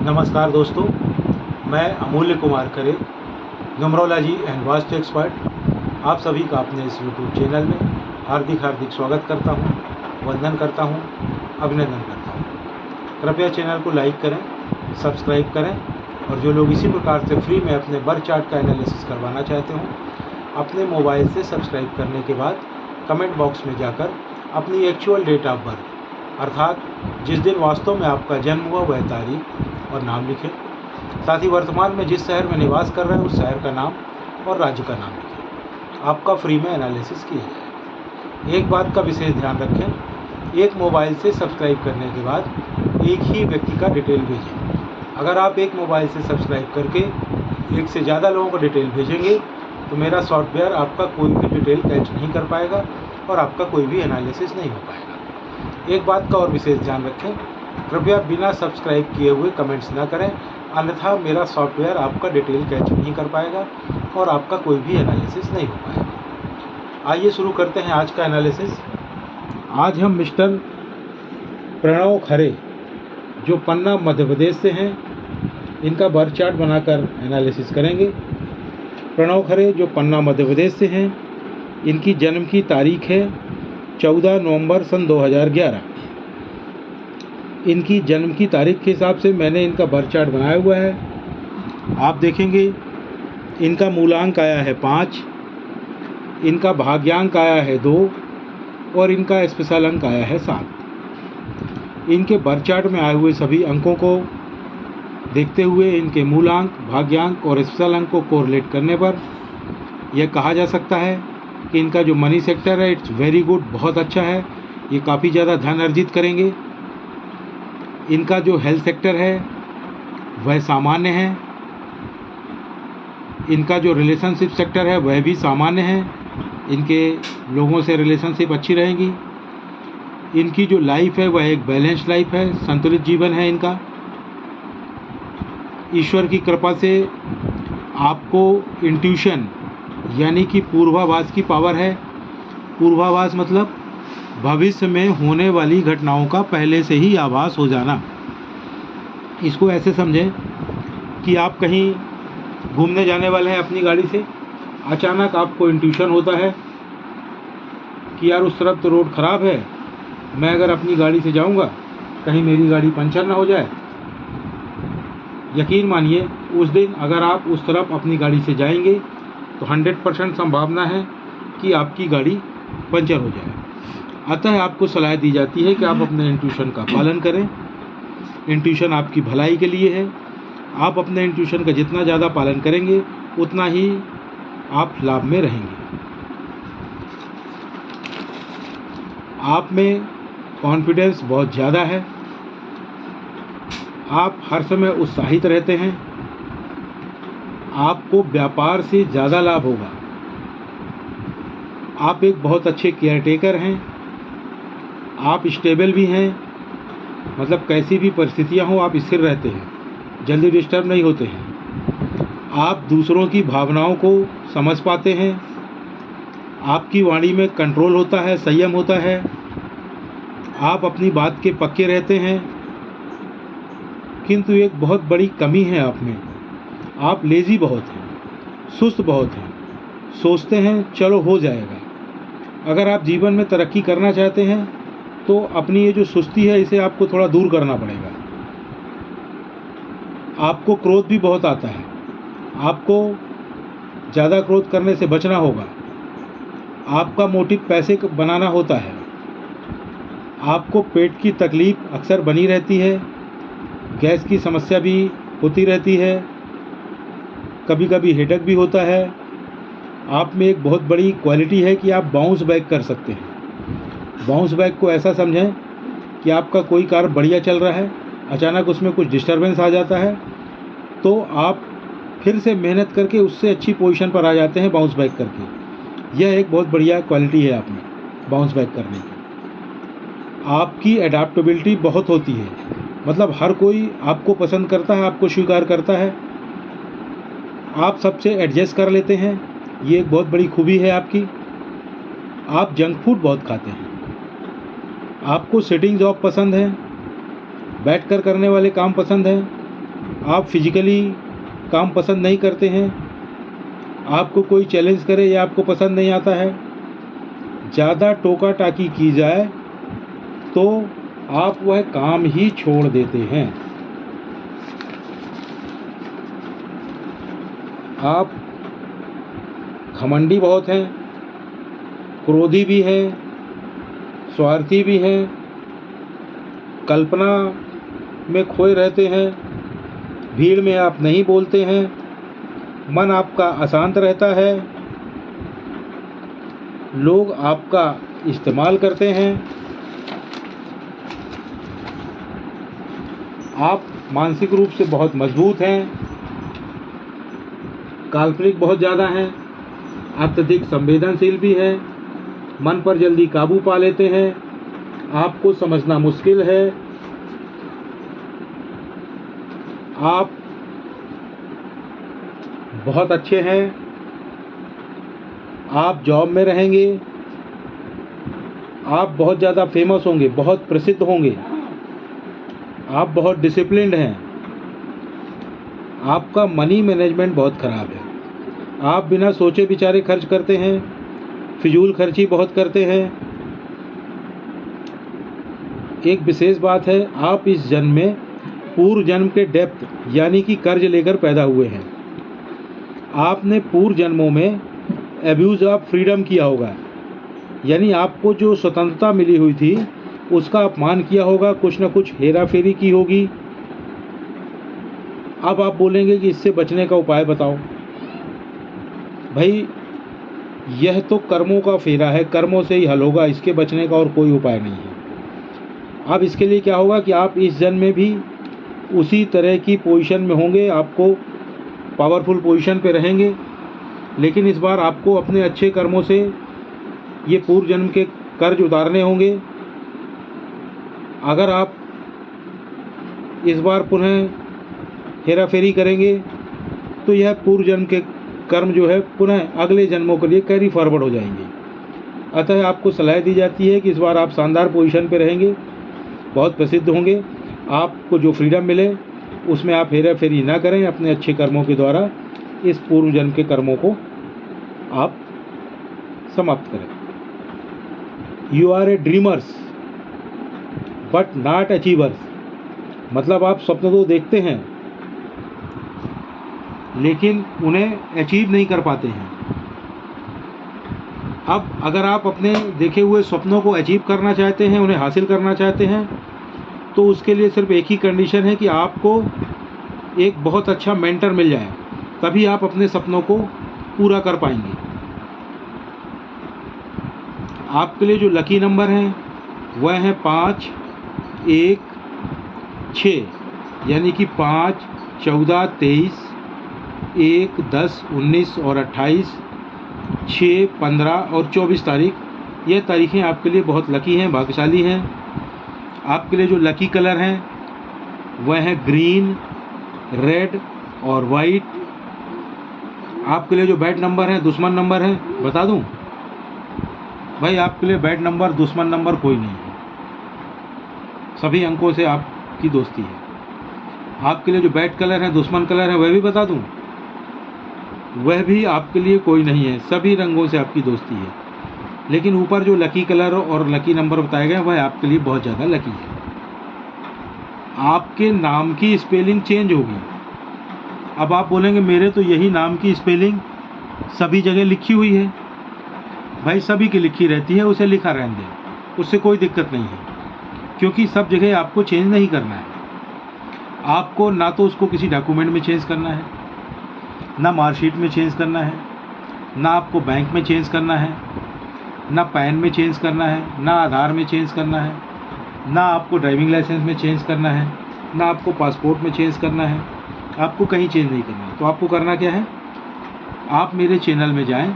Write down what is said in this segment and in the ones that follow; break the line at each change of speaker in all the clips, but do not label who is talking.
नमस्कार दोस्तों, मैं अमूल्य Kumar Khare, numerology and vastu expert, आप सभी का अपने इस यूट्यूब चैनल में हार्दिक स्वागत करता हूं, वंदन करता हूं, अभिनंदन करता हूं। कृपया चैनल को लाइक करें, सब्सक्राइब करें और जो लोग इसी प्रकार से फ्री में अपने बर्थ चार्ट का एनालिसिस करवाना चाहते हों, अपने मोबाइल से सब्सक्राइब करने के बाद कमेंट बॉक्स में जाकर अपनी एक्चुअल डेट ऑफ बर्थ अर्थात जिस दिन वास्तव में आपका जन्म हुआ वह तारीख और नाम लिखें। साथ ही वर्तमान में जिस शहर में निवास कर रहे हैं उस शहर का नाम और राज्य का नाम लिखें। आपका फ्री में एनालिसिस किया जाए। एक बात का विशेष ध्यान रखें, एक मोबाइल से सब्सक्राइब करने के बाद एक ही व्यक्ति का डिटेल भेजें। अगर आप एक मोबाइल से सब्सक्राइब करके एक से ज़्यादा लोगों का डिटेल भेजेंगे तो मेरा सॉफ्टवेयर आपका कोई भी डिटेल कैच नहीं कर पाएगा और आपका कोई भी एनालिसिस नहीं हो पाएगा। एक बात का और विशेष ध्यान रखें, कृपया बिना सब्सक्राइब किए हुए कमेंट्स ना करें, अन्यथा मेरा सॉफ्टवेयर आपका डिटेल कैच नहीं कर पाएगा और आपका कोई भी एनालिसिस नहीं हो पाएगा। आइए शुरू करते हैं आज का एनालिसिस। आज हम मिस्टर प्रणव खरे जो पन्ना मध्य प्रदेश से हैं, इनका बर्थ चार्ट बनाकर एनालिसिस करेंगे। प्रणव खरे जो पन्ना मध्य प्रदेश से हैं, इनकी जन्म की तारीख है 14 नवंबर सन 2011। इनकी जन्म की तारीख के हिसाब से मैंने इनका बर्थ चार्ट बनाया हुआ है। आप देखेंगे इनका मूलांक आया है 5, इनका भाग्यांक आया है 2 और इनका स्पेशल अंक आया है 7। इनके बर्थ चार्ट में आए हुए सभी अंकों को देखते हुए इनके मूलांक, भाग्यांक और स्पेशल अंक को कोरिलेट करने पर यह कहा जा सकता है कि इनका जो मनी सेक्टर है इट्स वेरी गुड, बहुत अच्छा है। ये काफ़ी ज़्यादा धन अर्जित करेंगे। इनका जो हेल्थ सेक्टर है वह सामान्य है। इनका जो रिलेशनशिप सेक्टर है वह भी सामान्य है। इनके लोगों से रिलेशनशिप अच्छी रहेगी। इनकी जो लाइफ है वह एक बैलेंस्ड लाइफ है, संतुलित जीवन है इनका। ईश्वर की कृपा से आपको इंट्यूशन यानी कि पूर्वाभास की पावर है। पूर्वाभास मतलब भविष्य में होने वाली घटनाओं का पहले से ही आभास हो जाना। इसको ऐसे समझें कि आप कहीं घूमने जाने वाले हैं अपनी गाड़ी से, अचानक आपको इंट्यूशन होता है कि यार उस तरफ तो रोड ख़राब है, मैं अगर अपनी गाड़ी से जाऊंगा कहीं मेरी गाड़ी पंचर ना हो जाए। यकीन मानिए उस दिन अगर आप उस तरफ अपनी गाड़ी से जाएंगे तो 100% संभावना है कि आपकी गाड़ी पंचर हो जाए। अतः आपको सलाह दी जाती है कि आप अपने इंट्यूशन का पालन करें। इंट्यूशन आपकी भलाई के लिए है। आप अपने इंट्यूशन का जितना ज़्यादा पालन करेंगे उतना ही आप लाभ में रहेंगे। आप में कॉन्फिडेंस बहुत ज़्यादा है। आप हर समय उत्साहित रहते हैं। आपको व्यापार से ज़्यादा लाभ होगा। आप एक बहुत अच्छे केयरटेकर हैं। आप स्टेबल भी हैं, मतलब कैसी भी परिस्थितियां हो आप स्थिर रहते हैं, जल्दी डिस्टर्ब नहीं होते हैं। आप दूसरों की भावनाओं को समझ पाते हैं। आपकी वाणी में कंट्रोल होता है, संयम होता है। आप अपनी बात के पक्के रहते हैं। किंतु एक बहुत बड़ी कमी है आप में, आप लेज़ी बहुत हैं, सुस्त बहुत हैं। सोचते हैं चलो हो जाएगा। अगर आप जीवन में तरक्की करना चाहते हैं तो अपनी ये जो सुस्ती है इसे आपको थोड़ा दूर करना पड़ेगा। आपको क्रोध भी बहुत आता है। आपको ज़्यादा क्रोध करने से बचना होगा। आपका मोटिव पैसे बनाना होता है। आपको पेट की तकलीफ़ अक्सर बनी रहती है। गैस की समस्या भी होती रहती है। कभी कभी हेडेक भी होता है। आप में एक बहुत बड़ी क्वालिटी है कि आप बाउंस बैक कर सकते हैं। बाउंस बैक को ऐसा समझें कि आपका कोई कार्य बढ़िया चल रहा है, अचानक उसमें कुछ डिस्टरबेंस आ जाता है तो आप फिर से मेहनत करके उससे अच्छी पोजीशन पर आ जाते हैं बाउंस बैक करके। यह एक बहुत बढ़िया क्वालिटी है आप में, बाउंस बैक करने की। आपकी एडाप्टेबिलिटी बहुत होती है, मतलब हर कोई आपको पसंद करता है, आपको स्वीकार करता है। आप सबसे एडजस्ट कर लेते हैं, ये एक बहुत बड़ी खूबी है आपकी। आप जंक फूड बहुत खाते हैं। आपको सिटिंग जॉब पसंद है, बैठकर करने वाले काम पसंद हैं। आप फिजिकली काम पसंद नहीं करते हैं, आपको कोई चैलेंज करे या आपको पसंद नहीं आता है, ज़्यादा टोका टाकी की जाए तो आप वह काम ही छोड़ देते हैं। आप घमंडी बहुत हैं, क्रोधी भी हैं, स्वार्थी भी हैं, कल्पना में खोए रहते हैं, भीड़ में आप नहीं बोलते हैं, मन आपका अशांत रहता है, लोग आपका इस्तेमाल करते हैं, आप मानसिक रूप से बहुत मजबूत हैं, काल्पनिक बहुत ज़्यादा हैं, अत्यधिक संवेदनशील भी है, मन पर जल्दी काबू पा लेते हैं, आपको समझना मुश्किल है, आप बहुत अच्छे हैं, आप जॉब में रहेंगे, आप बहुत ज़्यादा फेमस होंगे, बहुत प्रसिद्ध होंगे, आप बहुत डिसिप्लिन्ड हैं, आपका मनी मैनेजमेंट बहुत ख़राब है, आप बिना सोचे विचारे खर्च करते हैं, फिजूल खर्ची बहुत करते हैं। एक विशेष बात है, आप इस जन्म में पूर्व जन्म के डेप्थ यानी कि कर्ज लेकर पैदा हुए हैं। आपने पूर्व जन्मों में एब्यूज़ ऑफ फ्रीडम किया होगा, यानी आपको जो स्वतंत्रता मिली हुई थी उसका अपमान किया होगा, कुछ ना कुछ हेरा फेरी की होगी। अब आप बोलेंगे कि इससे बचने का उपाय बताओ। भाई यह तो कर्मों का फेरा है, कर्मों से ही हल होगा, इसके बचने का और कोई उपाय नहीं है। अब इसके लिए क्या होगा कि आप इस जन्म में भी उसी तरह की पोजीशन में होंगे, आपको पावरफुल पोजीशन पे रहेंगे, लेकिन इस बार आपको अपने अच्छे कर्मों से ये पूर्व जन्म के कर्ज उतारने होंगे। अगर आप इस बार पुनः हेरा फेरी करेंगे तो यह पूर्व जन्म के कर्म जो है पुनः अगले जन्मों के लिए कैरी फॉरवर्ड हो जाएंगे। अतः आपको सलाह दी जाती है कि इस बार आप शानदार पोजीशन पे रहेंगे, बहुत प्रसिद्ध होंगे, आपको जो फ्रीडम मिले उसमें आप हेरा फेरी ना करें, अपने अच्छे कर्मों के द्वारा इस पूर्व जन्म के कर्मों को आप समाप्त करें। You are a dreamers but not achievers, मतलब आप स्वप्न तो देखते हैं लेकिन उन्हें अचीव नहीं कर पाते हैं। अब अगर आप अपने देखे हुए सपनों को अचीव करना चाहते हैं, उन्हें हासिल करना चाहते हैं, तो उसके लिए सिर्फ एक ही कंडीशन है कि आपको एक बहुत अच्छा मेंटर मिल जाए, तभी आप अपने सपनों को पूरा कर पाएंगे। आपके लिए जो लकी नंबर हैं वह हैं 5, 1, 6, यानी कि 5, 14, 23, 1, 10, 19 और 28, 6, 15 और 24 तारीख, यह तारीखें आपके लिए बहुत लकी हैं, भाग्यशाली हैं। आपके लिए जो लकी कलर हैं वह हैं ग्रीन, रेड और वाइट। आपके लिए जो बैड नंबर हैं, दुश्मन नंबर हैं, बता दूं भाई, आपके लिए बैड नंबर, दुश्मन नंबर कोई नहीं है, सभी अंकों से आपकी दोस्ती है। आपके लिए जो बैड कलर है, दुश्मन कलर है, वह भी बता दूं, वह भी आपके लिए कोई नहीं है, सभी रंगों से आपकी दोस्ती है। लेकिन ऊपर जो लकी कलर और लकी नंबर बताए गए वह आपके लिए बहुत ज़्यादा लकी है। आपके नाम की स्पेलिंग चेंज होगी। अब आप बोलेंगे मेरे तो यही नाम की स्पेलिंग सभी जगह लिखी हुई है। भाई सभी की लिखी रहती है, उसे लिखा रहने दें, उससे कोई दिक्कत नहीं है, क्योंकि सब जगह आपको चेंज नहीं करना है। आपको ना तो उसको किसी डॉक्यूमेंट में चेंज करना है, ना मार्कशीट में चेंज करना है, ना आपको बैंक में चेंज करना है, ना पैन में चेंज करना है, ना आधार में चेंज करना है, ना आपको ड्राइविंग लाइसेंस में चेंज करना है, ना आपको पासपोर्ट में चेंज करना है, आपको कहीं चेंज नहीं करना है। तो आपको करना क्या है, आप मेरे चैनल में जाएं,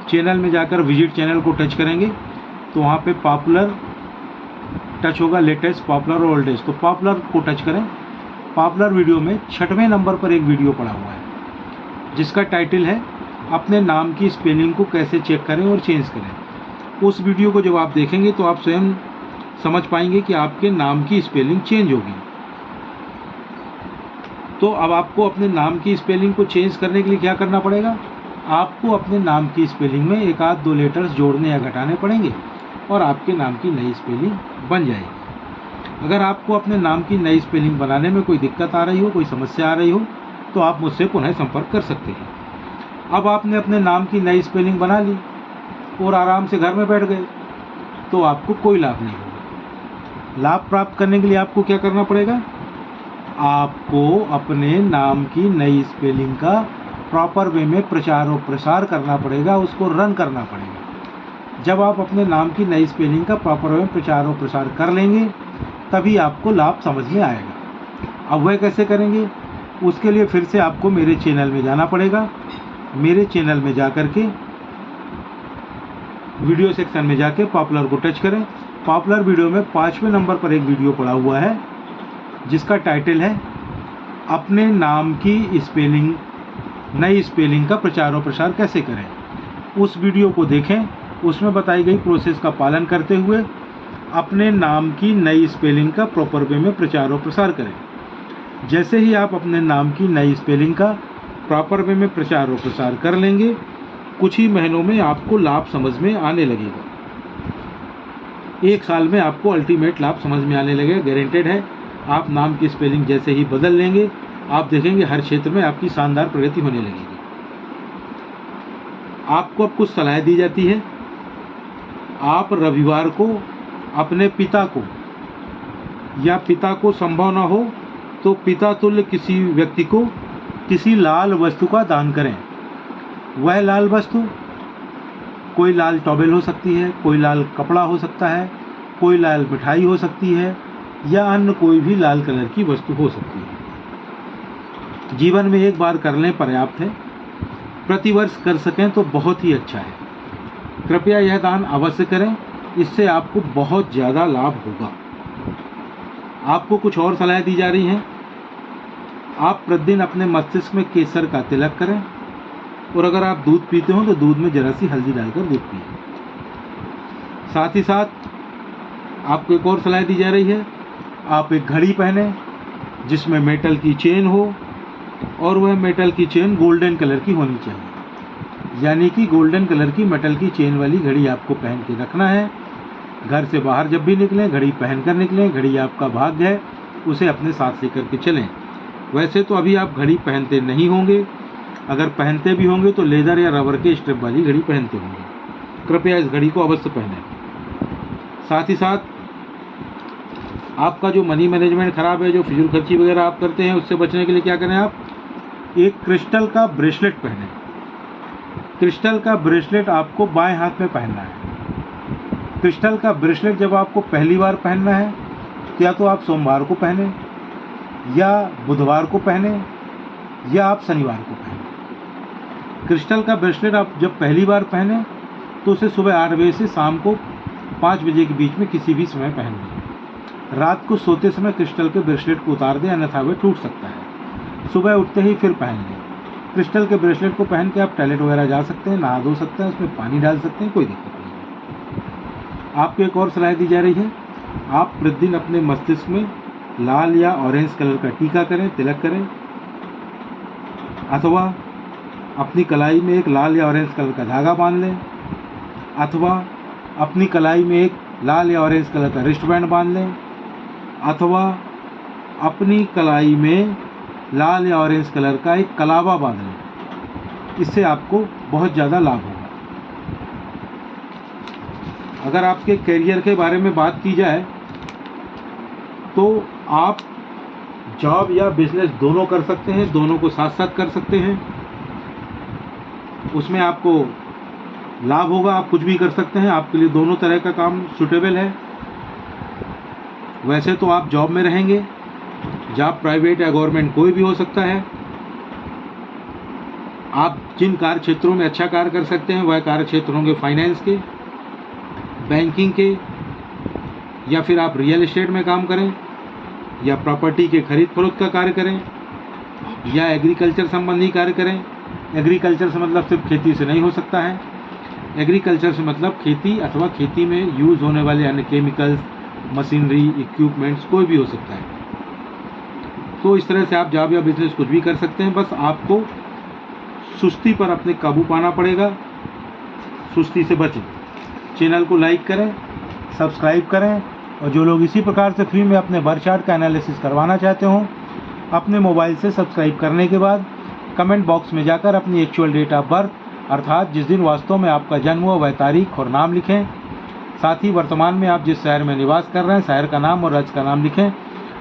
चैनल में जाकर विजिट चैनल को टच करेंगे तो वहाँ पे पॉपुलर टच होगा, लेटेस्ट, पॉपुलर और ओल्डेस्ट। तो पॉपुलर को टच करें। पॉपुलर वीडियो में 6वें नंबर पर एक वीडियो पड़ा हुआ है जिसका टाइटल है अपने नाम की स्पेलिंग को कैसे चेक करें और चेंज करें। उस वीडियो को जब आप देखेंगे तो आप स्वयं समझ पाएंगे कि आपके नाम की स्पेलिंग चेंज होगी। तो अब आपको अपने नाम की स्पेलिंग को चेंज करने के लिए क्या करना पड़ेगा, आपको अपने नाम की स्पेलिंग में एक आध दो लेटर्स जोड़ने या घटाने पड़ेंगे और आपके नाम की नई स्पेलिंग बन जाएगी। अगर आपको अपने नाम की नई स्पेलिंग बनाने में कोई दिक्कत आ रही हो, कोई समस्या आ रही हो, तो आप मुझसे पुनः संपर्क कर सकते हैं। अब आपने अपने नाम की नई स्पेलिंग बना ली और आराम से घर में बैठ गए, तो आपको कोई लाभ नहीं होगा। लाभ प्राप्त करने के लिए आपको क्या करना पड़ेगा, आपको अपने नाम की नई स्पेलिंग का प्रॉपर वे में प्रचार और प्रसार करना पड़ेगा, उसको रन करना पड़ेगा। जब आप अपने नाम की नई स्पेलिंग का प्रॉपर वे में प्रचार और प्रसार कर लेंगे, तभी आपको लाभ समझ में आएगा। अब वह कैसे करेंगे, उसके लिए फिर से आपको मेरे चैनल में जाना पड़ेगा। मेरे चैनल में जा कर के वीडियो सेक्शन में जाके पॉपुलर को टच करें। पॉपुलर वीडियो में 5वें नंबर पर एक वीडियो पड़ा हुआ है जिसका टाइटल है अपने नाम की स्पेलिंग नई स्पेलिंग का प्रचार और प्रसार कैसे करें। उस वीडियो को देखें, उसमें बताई गई प्रोसेस का पालन करते हुए अपने नाम की नई स्पेलिंग का प्रॉपर वे में प्रचार और प्रसार करें। जैसे ही आप अपने नाम की नई स्पेलिंग का प्रॉपर वे में प्रचार और प्रसार कर लेंगे, कुछ ही महीनों में आपको लाभ समझ में आने लगेगा। 1 साल में आपको अल्टीमेट लाभ समझ में आने लगेगा, गारंटेड है। आप नाम की स्पेलिंग जैसे ही बदल लेंगे, आप देखेंगे हर क्षेत्र में आपकी शानदार प्रगति होने लगेगी। आपको अब कुछ सलाह दी जाती है। आप रविवार को अपने पिता को या पिता को संभव ना हो तो पिता तुल्य किसी व्यक्ति को किसी लाल वस्तु का दान करें। वह लाल वस्तु कोई लाल टॉवेल हो सकती है, कोई लाल कपड़ा हो सकता है, कोई लाल मिठाई हो सकती है या अन्य कोई भी लाल कलर की वस्तु हो सकती है। जीवन में एक बार कर लें पर्याप्त है, प्रतिवर्ष कर सकें तो बहुत ही अच्छा है। कृपया यह दान अवश्य करें, इससे आपको बहुत ज़्यादा लाभ होगा। आपको कुछ और सलाह दी जा रही है। आप प्रतिदिन अपने मस्तिष्क में केसर का तिलक करें और अगर आप दूध पीते हो तो दूध में जरा सी हल्दी डालकर दूध पिए। साथ ही साथ आपको एक और सलाह दी जा रही है, आप एक घड़ी पहने जिसमें मेटल की चेन हो और वह मेटल की चेन गोल्डन कलर की होनी चाहिए। यानी कि गोल्डन कलर की मेटल की चेन वाली घड़ी आपको पहन के रखना है। घर से बाहर जब भी निकलें घड़ी पहन कर निकलें। घड़ी आपका भाग्य है, उसे अपने साथ लेकर के चलें। वैसे तो अभी आप घड़ी पहनते नहीं होंगे, अगर पहनते भी होंगे तो लेदर या रबर के स्ट्रिप वाली घड़ी पहनते होंगे। कृपया इस घड़ी को अवश्य पहनें। साथ ही साथ आपका जो मनी मैनेजमेंट खराब है, जो फिजूल खर्ची वगैरह आप करते हैं, उससे बचने के लिए क्या करें, आप एक क्रिस्टल का ब्रेसलेट पहनें। क्रिस्टल का ब्रेसलेट आपको बाएं हाथ में पहनना है। क्रिस्टल का ब्रेसलेट जब आपको पहली बार पहनना है तो या तो आप सोमवार को पहने या बुधवार को पहने या आप शनिवार को पहने। क्रिस्टल का ब्रेसलेट आप जब पहली बार पहने तो उसे सुबह 8 बजे से शाम को 5 बजे के बीच में किसी भी समय पहन लें। रात को सोते समय क्रिस्टल के ब्रेसलेट को उतार दें, अन्यथा वह टूट सकता है। सुबह उठते ही फिर पहन लें। क्रिस्टल के ब्रेसलेट को पहन के आप टॉयलेट वगैरह जा सकते हैं, नहा धो सकते हैं, उसमें पानी डाल सकते हैं, कोई दिक्कत नहीं है। आपको एक और सलाह दी जा रही है, आप प्रतिदिन अपने मस्तिष्क में लाल या ऑरेंज कलर का टीका करें, तिलक करें, अथवा अपनी कलाई में एक लाल या ऑरेंज कलर का धागा बांध लें, अथवा अपनी कलाई में एक लाल या ऑरेंज कलर का रिस्ट बैंड बांध लें, अथवा अपनी कलाई में लाल या ऑरेंज कलर का एक कलावा बांध लें। इससे आपको बहुत ज़्यादा लाभ होगा। अगर आपके करियर के बारे में बात की जाए तो आप जॉब या बिजनेस दोनों कर सकते हैं, दोनों को साथ साथ कर सकते हैं। उसमें आपको लाभ होगा, आप कुछ भी कर सकते हैं, आपके लिए दोनों तरह का काम सूटेबल है। वैसे तो आप जॉब में रहेंगे, जॉब प्राइवेट या गवर्नमेंट कोई भी हो सकता है। आप जिन कार्य क्षेत्रों में अच्छा कार्य कर सकते हैं वह कार्य क्षेत्र होंगे फाइनेंस के, बैंकिंग के, या फिर आप रियल एस्टेट में काम करें, या प्रॉपर्टी के खरीद फरोख्त का कार्य करें, या एग्रीकल्चर संबंधी कार्य करें। एग्रीकल्चर से मतलब सिर्फ खेती से नहीं हो सकता है। एग्रीकल्चर से मतलब खेती अथवा खेती में यूज़ होने वाले अन्य केमिकल्स, मशीनरी, इक्विपमेंट्स कोई भी हो सकता है। तो इस तरह से आप जॉब या बिजनेस कुछ भी कर सकते हैं। बस आपको सुस्ती पर अपने काबू पाना पड़ेगा, सुस्ती से बचें। चैनल को लाइक करें, सब्सक्राइब करें, और जो लोग इसी प्रकार से फ्री में अपने बर्थ चार्ट का एनालिसिस करवाना चाहते हों, अपने मोबाइल से सब्सक्राइब करने के बाद कमेंट बॉक्स में जाकर अपनी एक्चुअल डेट ऑफ बर्थ अर्थात जिस दिन वास्तव में आपका जन्म हुआ वह तारीख और नाम लिखें। साथ ही वर्तमान में आप जिस शहर में निवास कर रहे हैं शहर का नाम और राज्य का नाम लिखें।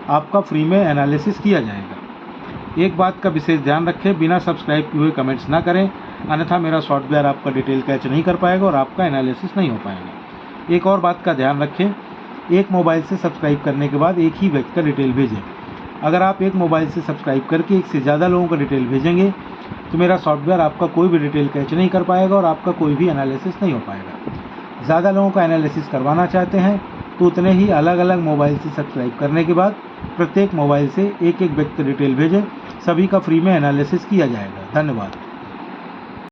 आपका फ्री में एनालिसिस किया जाएगा। एक बात का विशेष ध्यान रखें, बिना सब्सक्राइब किए हुए कमेंट्स ना करें, अन्यथा मेरा सॉफ्टवेयर आपका डिटेल कैच नहीं कर पाएगा और आपका एनालिसिस नहीं हो पाएगा। एक और बात का ध्यान रखें, एक मोबाइल से सब्सक्राइब करने के बाद एक ही व्यक्ति का डिटेल भेजें। अगर आप एक मोबाइल से सब्सक्राइब करके एक से ज़्यादा लोगों का डिटेल भेजेंगे तो मेरा सॉफ्टवेयर आपका कोई भी डिटेल कैच नहीं कर पाएगा और आपका कोई भी एनालिसिस नहीं हो पाएगा। ज़्यादा लोगों का एनालिसिस करवाना चाहते हैं तो उतने ही अलग अलग मोबाइल से सब्सक्राइब करने के बाद प्रत्येक मोबाइल से एक एक व्यक्ति का डिटेल भेजें। सभी का फ्री में एनालिसिस किया जाएगा। धन्यवाद।